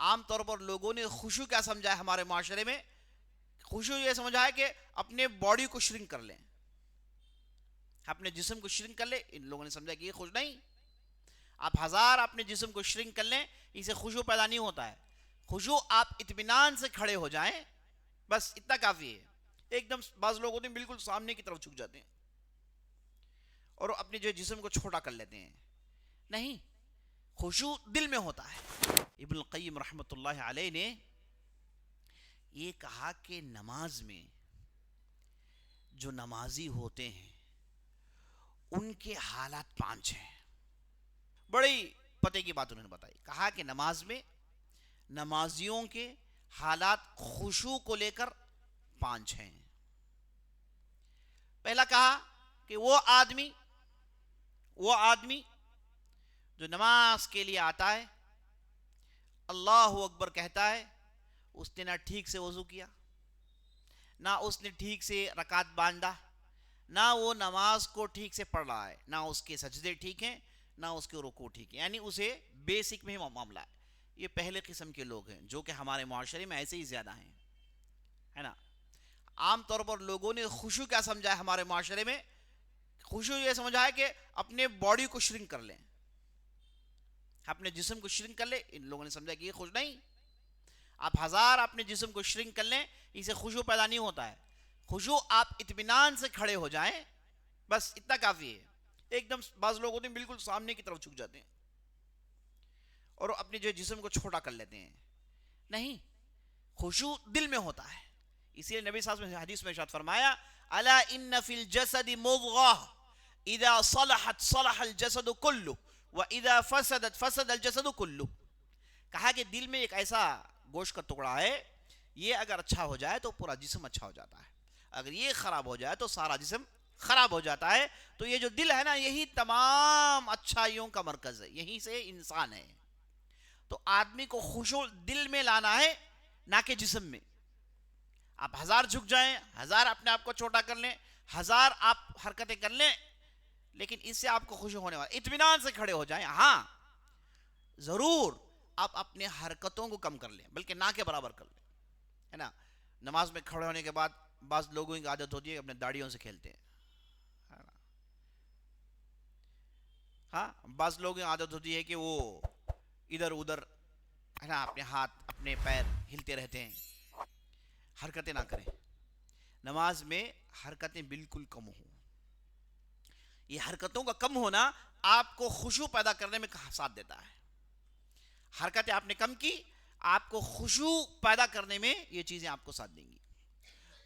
عام طور پر لوگوں نے خشوع کیا سمجھا ہے ہمارے معاشرے میں؟ خشوع یہ سمجھا ہے کہ اپنے باڈی کو شرنک کر لیں، اپنے جسم کو شرنک کر لیں. ان لوگوں نے سمجھا کہ یہ خشوع نہیں. آپ ہزار اپنے جسم کو شرنک کر لیں، اسے خشوع پیدا نہیں ہوتا ہے. خشوع آپ اطمینان سے کھڑے ہو جائیں، بس اتنا کافی ہے. ایک دم بعض لوگ ہوتے ہیں بالکل سامنے کی طرف جھک جاتے ہیں اور اپنے جو جسم کو چھوٹا کر لیتے ہیں. نہیں، خشوع دل میں ہوتا ہے. ابن القیم رحمۃ اللہ علیہ نے یہ کہا کہ نماز میں جو نمازی ہوتے ہیں ان کے حالات 5 ہیں. بڑی پتے کی بات انہوں نے بتائی. کہا کہ نماز میں نمازیوں کے حالات خشوع کو لے کر 5 ہیں. پہلا کہا کہ وہ آدمی جو نماز کے لیے آتا ہے، اللہ اکبر کہتا ہے، اس نے نہ ٹھیک سے وضو کیا، نہ اس نے ٹھیک سے رکعت باندھا، نہ وہ نماز کو ٹھیک سے پڑھ رہا ہے، نہ اس کے سجدے ٹھیک ہیں، نہ اس کے رکوع ٹھیک ہیں، یعنی اسے بیسک میں ہی معاملہ ہے. یہ پہلے قسم کے لوگ ہیں جو کہ ہمارے معاشرے میں ایسے ہی زیادہ ہیں، ہے نا. عام طور پر لوگوں نے خشوع کیا سمجھا ہے ہمارے معاشرے میں؟ خشوع یہ سمجھا ہے کہ اپنے باڈی کو شرنک کر لیں، اپنے جسم کو شرنک کر لیں. ان لوگوں نے سمجھا کہ یہ خشوع نہیں. آپ ہزار اپنے جسم کو شرنک کر لیں، اسے خشوع پیدا نہیں ہوتا ہے. خشوع آپ اطمینان سے کھڑے ہو جائیں، بس اتنا کافی ہے. ایک دم بعض لوگ ہوتے ہیں بالکل سامنے کی طرف جھک جاتے ہیں اور اپنے جو جسم کو چھوٹا کر لیتے ہیں. نہیں، خشوع دل میں ہوتا ہے. اسی لیے نبی صلی اللہ علیہ وسلم حدیث میں ارشاد فرمایا، الا ان فی الجسد مضغہ اذا صلحت صلح الجسد کلہ واذا فسدت فسد الجسد کلہ. کہا کہ دل میں ایک ایسا گوشت کا ٹکڑا ہے، یہ اگر اچھا ہو جائے تو پورا جسم اچھا ہو جاتا ہے، اگر یہ خراب ہو جائے تو سارا جسم خراب ہو جاتا ہے. تو یہ جو دل ہے نا، یہی تمام اچھائیوں کا مرکز ہے، یہیں سے انسان ہے. تو آدمی کو خشوع دل میں لانا ہے، نہ کہ جسم میں. آپ ہزار جھک جائیں، ہزار اپنے آپ کو چھوٹا کر لیں، ہزار آپ حرکتیں کر لیں، لیکن اس سے آپ کو خشوع ہونے والا. اطمینان سے کھڑے ہو جائیں. ہاں ضرور آپ اپنے حرکتوں کو کم کر لیں، بلکہ نہ کے برابر کر لیں، ہے نا. نماز میں کھڑے ہونے کے بعد بعض لوگوں کی عادت ہوتی ہے کہ اپنے داڑھیوں سے کھیلتے ہیں. ہاں، بعض لوگوں کی عادت ہوتی ہے کہ وہ ادھر ادھر، ہے نا، اپنے ہاتھ اپنے پیر ہلتے رہتے ہیں. حرکتیں نہ کریں. نماز میں حرکتیں بالکل کم ہوں. یہ حرکتوں کا کم ہونا آپ کو خشوع پیدا کرنے میں ساتھ دیتا ہے. حرکتیں آپ نے کم کی، آپ کو خشوع پیدا کرنے میں یہ چیزیں آپ کو ساتھ دیں گی.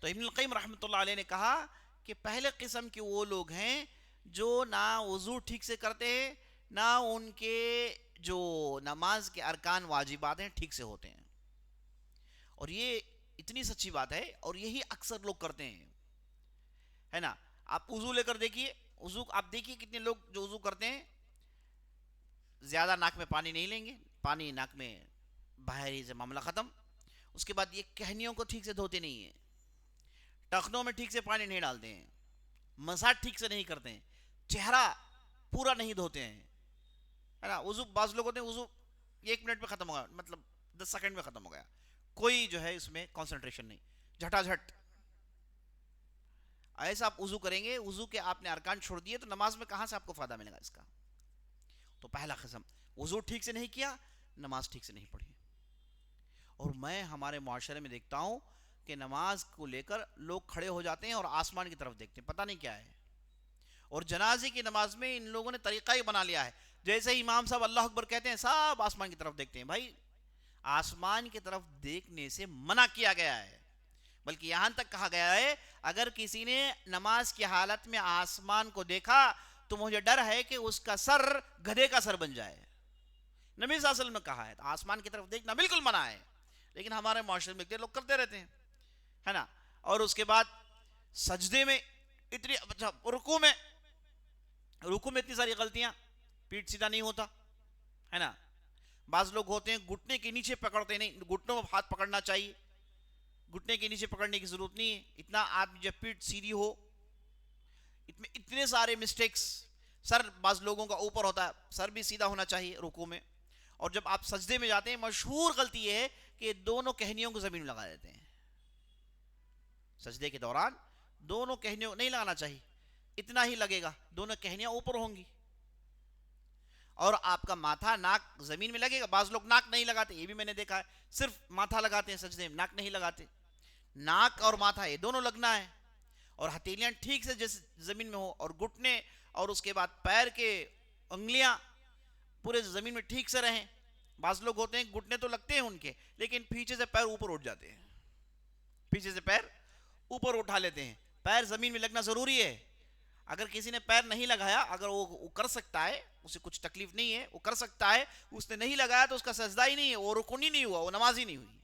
تو ابن القیم رحمۃ اللہ علیہ نے کہا کہ پہلے قسم کے وہ لوگ ہیں جو نہ وضو ٹھیک سے کرتے ہیں، نہ ان کے جو نماز کے ارکان واجبات ہیں ٹھیک سے ہوتے ہیں. اور یہ اتنی سچی بات ہے، اور یہی اکثر لوگ کرتے ہیں، ہے نا. آپ وضو لے کر دیکھیے، وضو آپ دیکھیے کتنے لوگ جو وضو کرتے ہیں زیادہ ناک میں پانی نہیں لیں گے، پانی ناک میں باہر ہی سے معاملہ ختم. اس کے بعد یہ کہنیوں کو ٹھیک سے دھوتے نہیں ہیں، ٹخنوں میں ٹھیک سے پانی نہیں ڈالتے ہیں، مساج ٹھیک سے نہیں کرتے ہیں، چہرہ پورا نہیں دھوتے ہیں، ہے نا. وضو بعض لوگ ہوتے ہیں وضو 1 منٹ میں ختم ہو گیا، مطلب 10 سیکنڈ میں ختم ہو گیا، کوئی جو ہے اس میں کنسنٹریشن نہیں، جھٹا جھٹ. ایسا آپ وضو کریں گے، وضو کے آپ نے ارکان چھوڑ دیے تو نماز میں کہاں سے آپ کو فائدہ ملے گا اس کا. تو پہلا قسم، وضو ٹھیک سے نہیں کیا، نماز ٹھیک سے نہیں پڑھی. اور میں ہمارے معاشرے میں دیکھتا ہوں کہ نماز کو لے کر لوگ کھڑے ہو جاتے ہیں اور آسمان کی طرف دیکھتے ہیں، پتہ نہیں کیا ہے. اور جنازے کی نماز میں ان لوگوں نے طریقہ ہی بنا لیا ہے، جیسے ہی امام صاحب اللہ اکبر کہتے ہیں سب آسمان کی طرف دیکھتے ہیں. بھائی آسمان کی طرف دیکھنے سے منع کیا گیا ہے، بلکہ یہاں تک کہا گیا ہے اگر کسی نے نماز کی حالت میں آسمان کو دیکھا تو مجھے ڈر ہے کہ اس کا سر گدھے کا سر بن جائے. نبی صلی اللہ علیہ وسلم نے کہا ہے. تو آسمان کی طرف دیکھنا بالکل منع ہے، لیکن ہمارے معاشرے میں لوگ کرتے رہتے ہیں، ہے نا. اور اس کے بعد سجدے میں اتنی، اچھا رکوع میں اتنی ساری غلطیاں، پیٹ سیدھا نہیں ہوتا، ہے نا. بعض لوگ ہوتے ہیں گھٹنے کے نیچے پکڑتے نہیں، گھٹنوں میں ہاتھ پکڑنا چاہیے، گھٹنے کے نیچے پکڑنے کی ضرورت نہیں ہے. اتنا آدمی جب پیٹ سیدھی ہو، اتنے سارے مسٹیکس. سر بعض لوگوں کا اوپر ہوتا ہے، سر بھی سیدھا ہونا چاہیے رکوع میں. اور جب آپ سجدے میں جاتے ہیں مشہور غلطی یہ ہے کہ دونوں کہنیوں کو زمین میں لگا دیتے ہیں. سجدے کے دوران دونوں کہنیوں نہیں لگانا چاہیے, اتنا ہی لگے گا, دونوں کہنیاں اوپر ہوں گی اور آپ کا ماتھا ناک زمین میں لگے گا. بعض لوگ ناک نہیں لگاتے, یہ بھی میں نے دیکھا ہے, صرف ماتھا لگاتے ہیں سجدے میں, ناک نہیں لگاتے. ناک اور ماتھا یہ دونوں لگنا ہے, اور ہتھیلیاں ٹھیک سے جیسے زمین میں ہو, اور گھٹنے اور اس کے بعد پیر کے انگلیاں پورے زمین میں ٹھیک سے رہیں. بعض لوگ ہوتے ہیں گھٹنے تو لگتے ہیں ان کے, لیکن پیچھے سے پیر اوپر اٹھ جاتے ہیں, پیچھے سے پیر اوپر اٹھا لیتے ہیں. پیر زمین میں لگنا ضروری ہے. اگر کسی نے پیر نہیں لگایا, اگر وہ کر سکتا ہے, اسے کچھ تکلیف نہیں ہے, وہ کر سکتا ہے, اس نے نہیں لگایا تو اس کا سجدہ ہی نہیں ہے, وہ رکن ہی نہیں ہوا, وہ نماز ہی نہیں ہوئی.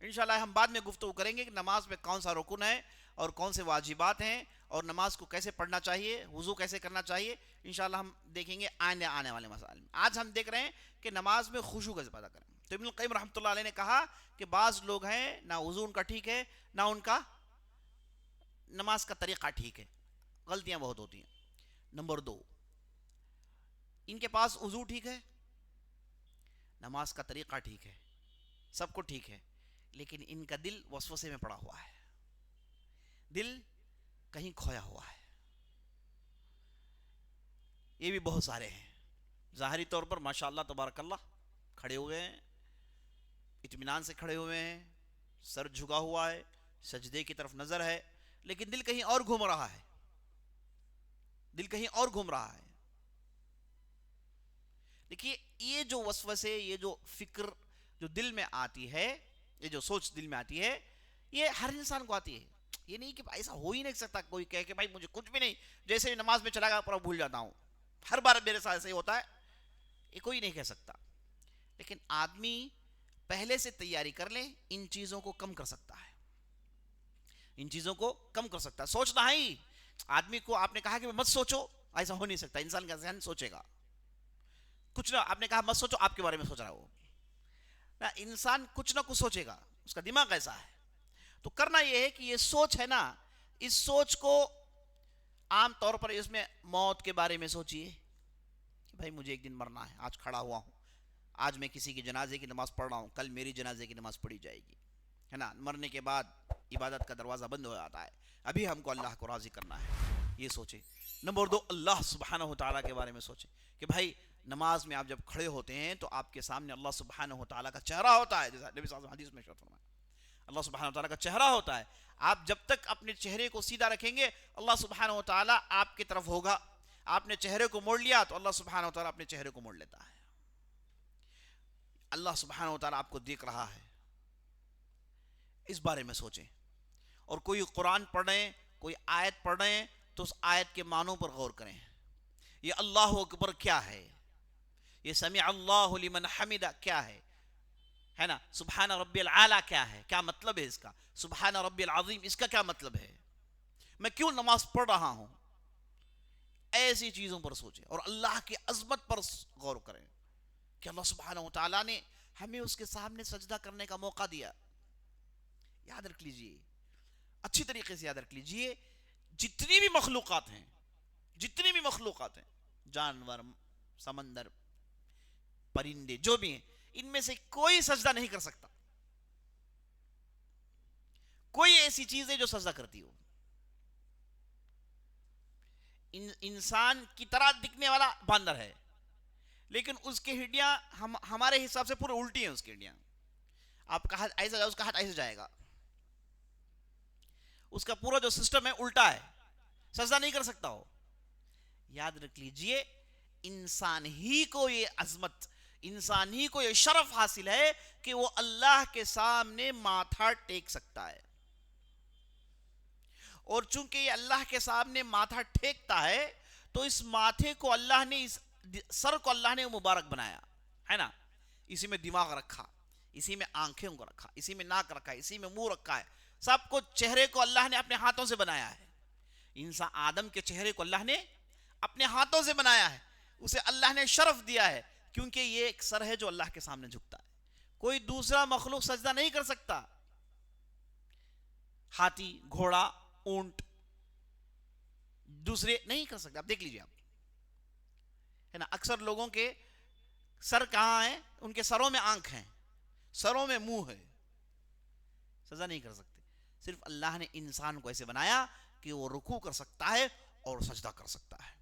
انشاءاللہ ہم بعد میں گفتگو کریں گے کہ نماز میں کون سا رکن ہے اور کون سے واجبات ہیں, اور نماز کو کیسے پڑھنا چاہیے, وضو کیسے کرنا چاہیے. انشاءاللہ ہم دیکھیں گے آنے والے مسائل میں. آج ہم دیکھ رہے ہیں کہ نماز میں خشوع کیسے پیدا کریں. تو ابن القیم رحمۃ اللہ علیہ نے کہا کہ بعض لوگ ہیں نہ وضو ان کا ٹھیک ہے, نہ ان کا نماز کا طریقہ ٹھیک ہے, غلطیاں بہت ہوتی ہیں. نمبر 2, ان کے پاس وضو ٹھیک ہے, نماز کا طریقہ ٹھیک ہے, سب کو ٹھیک ہے, لیکن ان کا دل وسوسے میں پڑا ہوا ہے, دل کہیں کھویا ہوا ہے. یہ بھی بہت سارے ہیں. ظاہری طور پر ماشاءاللہ تبارک اللہ کھڑے ہوئے ہیں, اطمینان سے کھڑے ہوئے ہیں, سر جھکا ہوا ہے, سجدے کی طرف نظر ہے, لیکن دل کہیں اور گھوم رہا ہے, دل کہیں اور گھوم رہا ہے. دیکھیے یہ جو وسوسے, یہ جو فکر جو دل میں آتی ہے, یہ جو سوچ دل میں آتی ہے, یہ ہر انسان کو آتی ہے. یہ نہیں کہ ایسا ہو ہی نہیں سکتا کوئی کہے کہ بھائی مجھے کچھ بھی نہیں, جیسے نماز میں چلا گیا پورا بھول جاتا ہوں, ہر بار میرے ساتھ ایسا ہی ہوتا ہے, یہ کوئی نہیں کہہ سکتا. لیکن آدمی پہلے سے تیاری کر لے, ان چیزوں کو کم کر سکتا ہے, ان چیزوں کو کم کر سکتا ہے. سوچنا ہی آدمی کو, آپ نے کہا کہ مت سوچو, ایسا ہو نہیں سکتا. انسان کا ذہن سوچے گا کچھ نہ, آپ نے کہا مت سوچو, آپ کے بارے میں سوچ رہا ہو نہ, انسان کچھ نہ کچھ سوچے گا, اس کا دماغ ایسا ہے. تو کرنا یہ ہے کہ یہ سوچ ہے نا, اس سوچ کو عام طور پر اس میں موت کے بارے میں سوچیے کہ بھائی مجھے ایک دن مرنا ہے, آج کھڑا ہوا ہوں, آج میں کسی کی جنازے کی نماز پڑھ رہا ہوں, کل میری جنازے کی نماز پڑھی جائے گی, ہے نا. مرنے کے بعد عبادت کا دروازہ بند ہو جاتا ہے, ابھی ہم کو اللہ کو راضی کرنا ہے, یہ سوچے. نمبر 2, اللہ سبحانہ و تعالیٰ کے بارے میں سوچے کہ بھائی نماز میں آپ جب کھڑے ہوتے ہیں تو آپ کے سامنے اللہ سبحانہ و تعالیٰ کا چہرہ ہوتا ہے, جیسا نبی صلی اللہ علیہ وسلم حدیث میں ارشاد فرمایا, اللہ سبحانہ و تعالیٰ کا چہرہ ہوتا ہے. آپ جب تک اپنے چہرے کو سیدھا رکھیں گے, اللہ سبحانہ و تعالیٰ آپ کی طرف ہوگا. آپ نے چہرے کو موڑ لیا تو اللہ سبحانہ و تعالیٰ اپنے چہرے کو موڑ لیتا ہے. اللہ سبحانہ و تعالیٰ آپ کو دیکھ رہا ہے, اس بارے میں سوچیں. اور کوئی قرآن پڑھ رہے ہیں, کوئی آیت پڑھ رہے ہیں, تو اس آیت کے معنوں پر غور کریں. یہ اللہ اکبر کیا ہے, یہ سمع اللہ لمن حمدہ کیا ہے نا, سبحان ربی العالی کیا ہے, کیا مطلب ہے اس کا, سبحان ربی العظیم اس کا کیا مطلب ہے, میں کیوں نماز پڑھ رہا ہوں. ایسی چیزوں پر سوچیں اور اللہ کی عظمت پر غور کریں کہ اللہ سبحانہ و تعالیٰ نے ہمیں اس کے سامنے سجدہ کرنے کا موقع دیا. یاد رکھ لیجئے, اچھی طریقے سے یاد رکھ لیجئے, جتنی بھی مخلوقات ہیں, جتنی بھی مخلوقات ہیں, جانور, سمندر, پرندے, جو بھی ہیں, ان میں سے کوئی سجدہ نہیں کر سکتا. کوئی ایسی چیز ہے جو سجدہ کرتی ہو. انسان کی طرح دکھنے والا باندر ہے, لیکن اس کی ہڈیاں ہمارے حساب سے پورے الٹی ہیں. اس کی ہڈیاں, آپ کا ہاتھ ایسا جائے, اس کا ہاتھ ایسے جائے گا, اس کا پورا جو سسٹم ہے الٹا ہے, سجدہ نہیں کر سکتا ہو. یاد رکھ لیجئے, انسان ہی کو یہ عظمت, انسان ہی کو یہ شرف حاصل ہے کہ وہ اللہ کے سامنے ماتھا ٹیک سکتا ہے. اور چونکہ یہ اللہ کے سامنے ماتھا ٹیکتا ہے, تو اس ماتھے کو اللہ نے, اس سر کو اللہ نے مبارک بنایا ہے نا. اسی میں دماغ رکھا, اسی میں آنکھوں کو رکھا, اسی میں ناک رکھا, اسی میں منہ رکھا ہے, سب کو, چہرے کو اللہ نے اپنے ہاتھوں سے بنایا ہے. انسان آدم کے چہرے کو اللہ نے اپنے ہاتھوں سے بنایا ہے, اسے اللہ نے شرف دیا ہے, کیونکہ یہ ایک سر ہے جو اللہ کے سامنے جھکتا ہے. کوئی دوسرا مخلوق سجدہ نہیں کر سکتا. ہاتھی, گھوڑا, اونٹ, دوسرے نہیں کر سکتے. آپ دیکھ لیجئے, آپ ہے نا, اکثر لوگوں کے سر کہاں ہے؟ ان کے سروں میں آنکھ ہیں، سروں میں منہ ہے، سجدہ نہیں کر سکتے۔ صرف اللہ نے انسان کو ایسے بنایا کہ وہ رکوع کر سکتا ہے اور سجدہ کر سکتا ہے،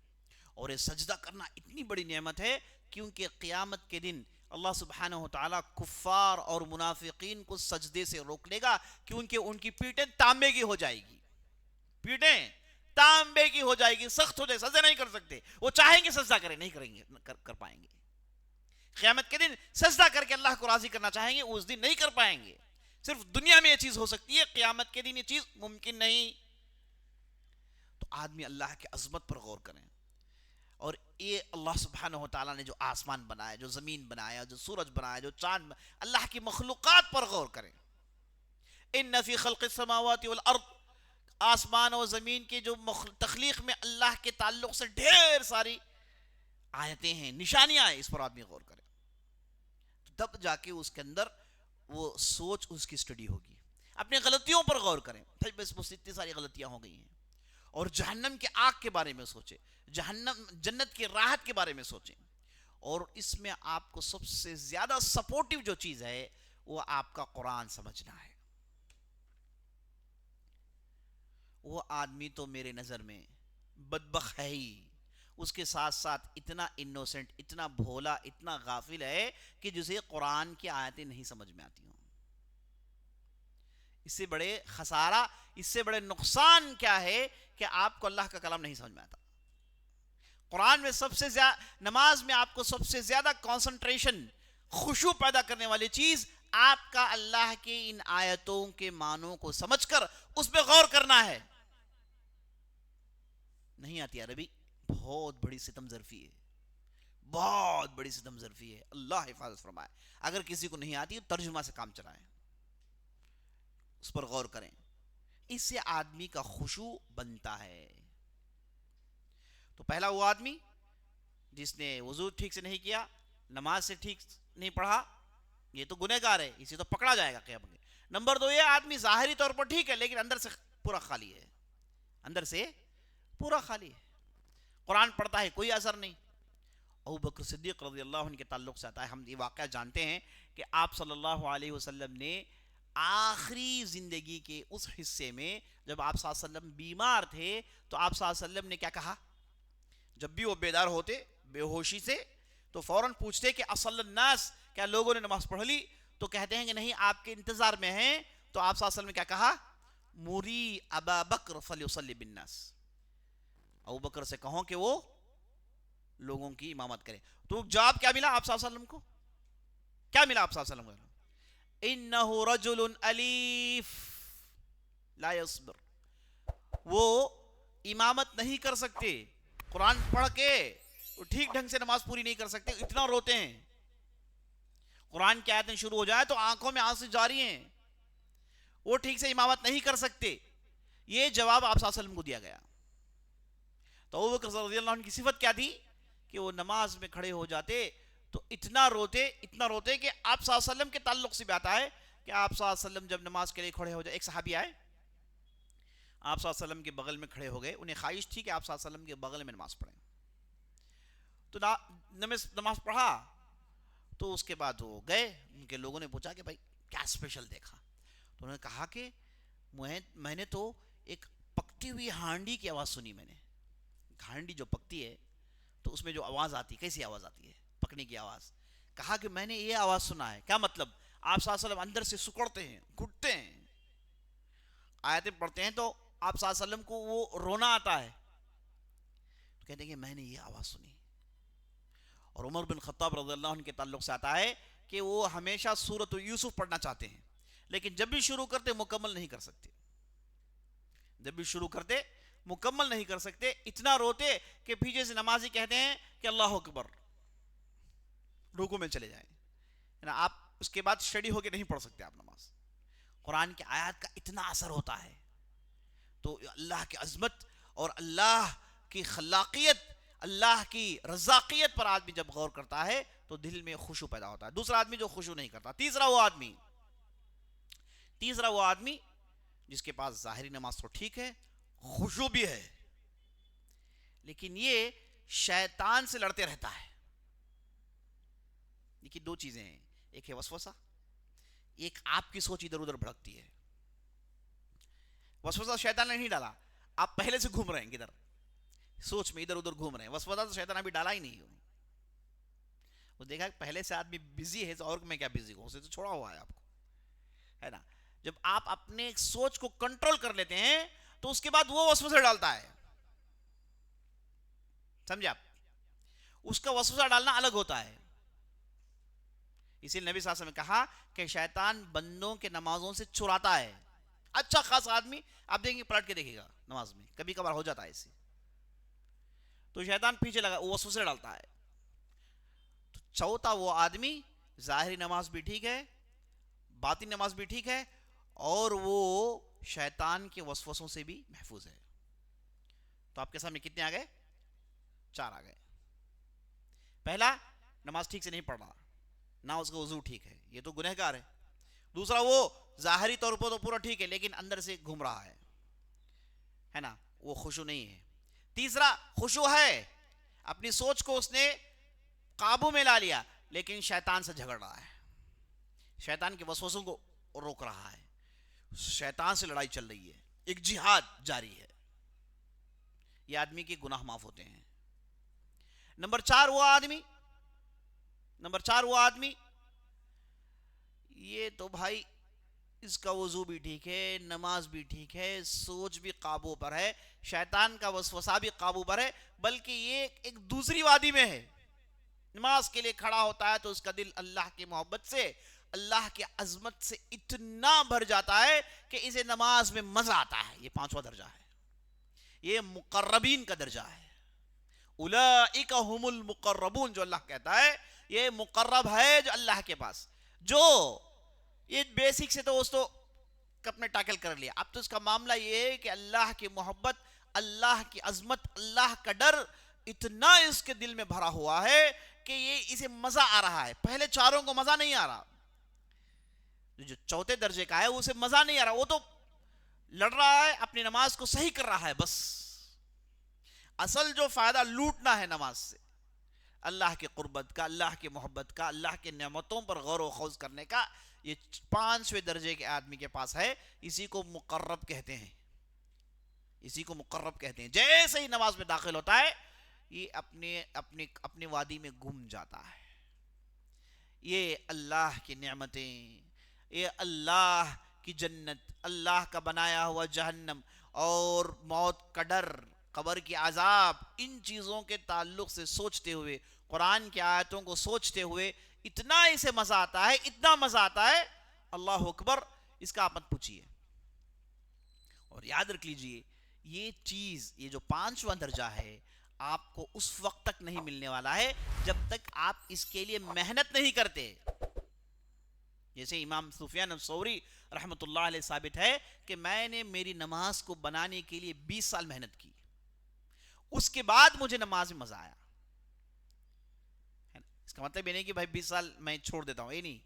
اور یہ سجدہ کرنا اتنی بڑی نعمت ہے کیونکہ قیامت کے دن اللہ سبحانہ و تعالیٰ کفار اور منافقین کو سجدے سے روک لے گا، کیونکہ ان کی پیٹیں تانبے کی ہو جائے گی، پیٹیں تانبے کی ہو جائے گی، سخت ہو جائے، سجدہ نہیں کر سکتے، وہ چاہیں گے سجدہ کریں نہیں کریں گے، کر پائیں گے۔ قیامت کے دن سجدہ کر کے اللہ کو راضی کرنا چاہیں گے، اس دن نہیں کر پائیں گے۔ صرف دنیا میں یہ چیز ہو سکتی ہے، قیامت کے دن یہ چیز ممکن نہیں۔ تو آدمی اللہ کی عظمت پر غور کریں، اور یہ اللہ سبحانہ و تعالیٰ نے جو آسمان بنایا، جو زمین بنایا، جو سورج بنایا، جو چاند بنایا، اللہ کی مخلوقات پر غور کریں۔ ان فی خلق السماوات والارض، آسمان و زمین کے جو تخلیق میں اللہ کے تعلق سے ڈھیر ساری آیتیں ہیں، نشانیاں ہیں، اس پر آدمی غور کرے، تب جا کے اس کے اندر وہ سوچ اس کی سٹڈی ہوگی۔ اپنے غلطیوں پر غور کریں، بھائی بس مجھ سے اتنی ساری غلطیاں ہو گئی ہیں، اور جہنم کے آگ کے بارے میں سوچیں، جنت کی راحت کے بارے میں سوچیں، اور اس میں آپ کو سب سے زیادہ سپورٹیو جو چیز ہے وہ آپ کا قرآن سمجھنا ہے۔ وہ آدمی تو میرے نظر میں بدبخت ہے ہی، اس کے ساتھ ساتھ اتنا انوسنٹ، اتنا بھولا، اتنا غافل ہے کہ جسے قرآن کی آیتیں نہیں سمجھ میں آتی ہوں۔ اس سے بڑے خسارہ، اس سے بڑے نقصان کیا ہے کہ آپ کو اللہ کا کلام نہیں سمجھ میں آتا۔ قرآن میں سب سے زیادہ، نماز میں آپ کو سب سے زیادہ کنسنٹریشن، خشوع پیدا کرنے والی چیز آپ کا اللہ کے ان آیتوں کے معنوں کو سمجھ کر اس پہ غور کرنا ہے۔ نہیں آتی عربی، بہت بڑی ستم ظرفی ہے، بہت بڑی ستم ظرفی ہے، اللہ حفاظت فرمائے۔ اگر کسی کو نہیں آتی ترجمہ سے کام چلائیں، اس پر غور کریں، اس سے آدمی کا خشوع بنتا ہے۔ تو پہلا وہ آدمی جس نے وضو ٹھیک سے نہیں کیا، نماز سے ٹھیک نہیں پڑھا، یہ تو گنہگار ہے، اسے تو پکڑا جائے گا قیامت میں۔ نمبر دو، یہ آدمی ظاہری طور پر ٹھیک ہے لیکن اندر سے پورا خالی ہے، اندر سے پورا خالی ہے، قرآن پڑھتا ہے کوئی اثر نہیں۔ ابو بکر صدیق رضی اللہ عنہ کے تعلق سے آتا ہے، ہم یہ واقعہ جانتے ہیں کہ آپ صلی اللہ علیہ وسلم نے آخری زندگی کے اس حصے میں جب آپ صلی اللہ علیہ وسلم بیمار تھے تو آپ صلی اللہ علیہ وسلم نے کیا کہا؟ جب بھی وہ بیدار ہوتے بے ہوشی سے تو فوراً پوچھتے کہ اصل الناس، کیا لوگوں نے نماز پڑھ لی؟ تو کہتے ہیں کہ نہیں، آپ کے انتظار میں ہیں۔ تو آپ صلی اللہ علیہ وسلم نے کیا کہا؟ مری ابا بکر فلیصلی بالناس، ابو بکر سے کہو کہ وہ لوگوں کی امامت کرے۔ تو جواب کیا ملا آپ صلی اللہ علیہ وسلم کو؟ کیا ملا آپ صلی اللہ علیہ وسلم کو؟ انہ رجل الیف لا یصبر، وہ امامت نہیں کر سکتے، قرآن پڑھ کے وہ ٹھیک ڈھنگ سے نماز پوری نہیں کر سکتے، اتنا روتے ہیں، قرآن کی آیتیں شروع ہو جائے تو آنکھوں میں آنسو جاری ہیں، وہ ٹھیک سے امامت نہیں کر سکتے۔ یہ جواب آپ صلی اللہ علیہ وسلم کو دیا گیا۔ تو ابو بکر رضی اللہ عنہ کی صفت کیا تھی کہ وہ نماز میں کھڑے ہو جاتے تو اتنا روتے کہ آپ صلی اللہ علیہ وسلم کے تعلق سے بھی آتا ہے کہ آپ صلی اللہ علیہ وسلم جب نماز کے لیے کھڑے ہو جائے، ایک صحابی آئے آپ صلی اللہ علیہ وسلم کے بغل میں کھڑے ہو گئے، انہیں خواہش تھی کہ آپ صلی اللہ علیہ وسلم کے بغل میں نماز پڑھیں، تو نماز پڑھا تو اس کے بعد وہ گئے، ان کے لوگوں نے پوچھا کہ بھائی کیا اسپیشل دیکھا؟ تو انہوں نے کہا کہ میں نے تو ایک پکتی ہوئی ہانڈی کی آواز سنی، میں نے ہانڈی جو پکتی ہے تو اس میں جو آواز آتی، کیسی آواز آتی ہے؟ پکنے کی آواز۔ کہا کہ میں نے یہ آواز سنا ہے۔ کیا مطلب؟ آپ صلی اللہ علیہ وسلم اندر سے سکڑتے ہیں، گھٹتے ہیں، آیتیں پڑھتے ہیں تو آپ صلی اللہ علیہ وسلم کو وہ رونا آتا ہے، تو کہتے ہیں کہ میں نے یہ آواز سنی۔ اور عمر بن خطاب رضی اللہ عنہ کے تعلق سے آتا ہے کہ وہ ہمیشہ سورۃ یوسف پڑھنا چاہتے ہیں لیکن جب بھی شروع کرتے مکمل نہیں کر سکتے، جب بھی شروع کرتے مکمل نہیں کر سکتے، اتنا روتے کہ پیچھے سے نمازی کہتے ہیں کہ اللہ اکبر، رکوع میں چلے جائیں، آپ اس کے بعد اسٹڈی ہو کے نہیں پڑھ سکتے آپ نماز۔ قرآن کی آیات کا اتنا اثر ہوتا ہے، تو اللہ کی عظمت اور اللہ کی خلاقیت، اللہ کی رزاقیت پر آدمی جب غور کرتا ہے تو دل میں خشوع پیدا ہوتا ہے۔ دوسرا آدمی جو خشوع نہیں کرتا۔ تیسرا وہ آدمی جس کے پاس ظاہری نماز تو ٹھیک ہے، خشوع بھی ہے، لیکن یہ شیطان سے لڑتے رہتا ہے، دیکھیے دو چیزیں ہیں، ایک ہے وسوسہ، ایک آپ کی سوچ ادھر ادھر بھڑکتی ہے. وسوسہ شیطان نے نہیں ڈالا، آپ پہلے سے گھوم رہے ہیں کدھر، سوچ میں ادھر ادھر گھوم رہے ہیں. وسوسہ تو شیطان ابھی ڈالا ہی نہیں. وہ دیکھا پہلے سے آدمی بزی ہے، اور میں کیا بزی ہوں، اسے تو چھوڑا ہوا ہے آپ کو، ہے نا. جب آپ اپنے سوچ کو کنٹرول کر لیتے ہیں تو اس کے بعد وہ وسوسہ ڈالتا ہے. سمجھے آپ؟ اس کا وسوسہ ڈالنا الگ ہوتا ہے. اسی لیے نبی صلی اللہ علیہ وسلم نے کہا کہ شیطان بندوں کے نمازوں سے چراتا ہے. اچھا خاص آدمی آپ دیکھیں گے، پلٹ کے دیکھے گا نماز میں، کبھی کبھار ہو جاتا ہے اسے، تو شیطان پیچھے لگا، وہ وسوسے ڈالتا ہے. تو چوتھا وہ آدمی ظاہری نماز بھی ٹھیک ہے، باطنی نماز بھی ٹھیک ہے، اور وہ شیطان کے وسوسوں سے بھی محفوظ ہے. تو آپ کے سامنے کتنے آ گئے؟ 4 آ گئے. پہلا، نماز ٹھیک سے نہیں پڑھ رہا، نہ اس کا وضو ٹھیک ہے، یہ تو گنہگار ہے. دوسرا، وہ ظاہری طور پر تو پورا ٹھیک ہے لیکن اندر سے گھوم رہا ہے نا، وہ خشوع نہیں ہے. تیسرا، خشوع ہے، اپنی سوچ کو اس نے قابو میں لا لیا لیکن شیطان سے جھگڑ رہا ہے، شیطان کے وسوسوں کو روک رہا ہے، شیطان سے لڑائی چل رہی ہے، ایک جہاد جاری ہے. یہ آدمی کے گناہ معاف ہوتے ہیں. نمبر 4 وہ آدمی، یہ تو بھائی اس کا وضو بھی ٹھیک ہے، نماز بھی ٹھیک ہے، سوچ بھی قابو پر ہے، شیطان کا وسوسہ بھی قابو پر ہے، بلکہ یہ ایک دوسری وادی میں ہے. نماز کے لیے کھڑا ہوتا ہے تو اس کا دل اللہ کی محبت سے، اللہ کی عظمت سے اتنا بھر جاتا ہے کہ اسے نماز میں مزہ آتا ہے. یہ 5واں درجہ ہے، یہ مقربین کا درجہ ہے. اولئک هم المقربون، جو اللہ کہتا ہے یہ مقرب ہے جو اللہ کے پاس، جو یہ بیسک سے تو اس تو کپ میں ٹاکل کر لیا. اب تو اس کا معاملہ یہ ہے کہ اللہ کی محبت، اللہ کی عظمت، اللہ کا ڈر اتنا اس کے دل میں بھرا ہوا ہے کہ یہ اسے مزہ آ رہا ہے. پہلے چاروں کو مزہ نہیں آ رہا، جو چوتھے درجے کا ہے اسے مزہ نہیں آ رہا، وہ تو لڑ رہا ہے، اپنی نماز کو صحیح کر رہا ہے بس. اصل جو فائدہ لوٹنا ہے نماز سے، اللہ کی قربت کا، اللہ کی محبت کا، اللہ کے نعمتوں پر غور و خوض کرنے کا، یہ 5ویں درجے کے آدمی کے پاس ہے. اسی کو مقرب کہتے ہیں، اسی کو مقرب کہتے ہیں. جیسے ہی نماز میں داخل ہوتا ہے یہ اپنی وادی میں گم جاتا ہے. یہ اللہ کی نعمتیں، یہ اللہ کی جنت، اللہ کا بنایا ہوا جہنم اور موت کا ڈر، قبر کی عذاب، ان چیزوں کے تعلق سے سوچتے ہوئے، قرآن کی آیتوں کو سوچتے ہوئے اتنا اسے مزہ آتا ہے، اتنا مزہ آتا ہے، اللہ اکبر، اس کا آپ مت پوچھئے. اور یاد رکھ لیجئے یہ چیز، یہ جو 5واں درجہ ہے، آپ کو اس وقت تک نہیں ملنے والا ہے جب تک آپ اس کے لیے محنت نہیں کرتے. جیسے امام سفیان الثوری رحمۃ اللہ علیہ ثابت ہے کہ میں نے میری نماز کو بنانے کے لیے 20 سال محنت کی، اس کے بعد مجھے نماز میں مزہ آیا. اس کا مطلب یہ نہیں کہ بھائی 20 سال میں چھوڑ دیتا ہوں، یہ نہیں.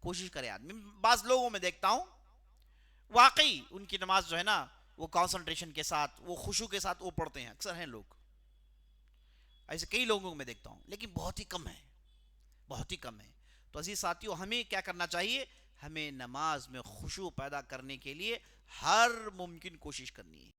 کوشش کرے آدمی. بعض لوگوں میں دیکھتا ہوں واقعی ان کی نماز جو ہے نا وہ کانسنٹریشن کے ساتھ، وہ خشوع کے ساتھ وہ پڑھتے ہیں، اکثر ہیں لوگ ایسے، کئی لوگوں میں دیکھتا ہوں، لیکن بہت ہی کم ہے، بہت ہی کم ہے. تو عزیز ساتھیوں، ہمیں کیا کرنا چاہیے؟ ہمیں نماز میں خشوع پیدا کرنے کے لیے ہر ممکن کوشش کرنی ہے.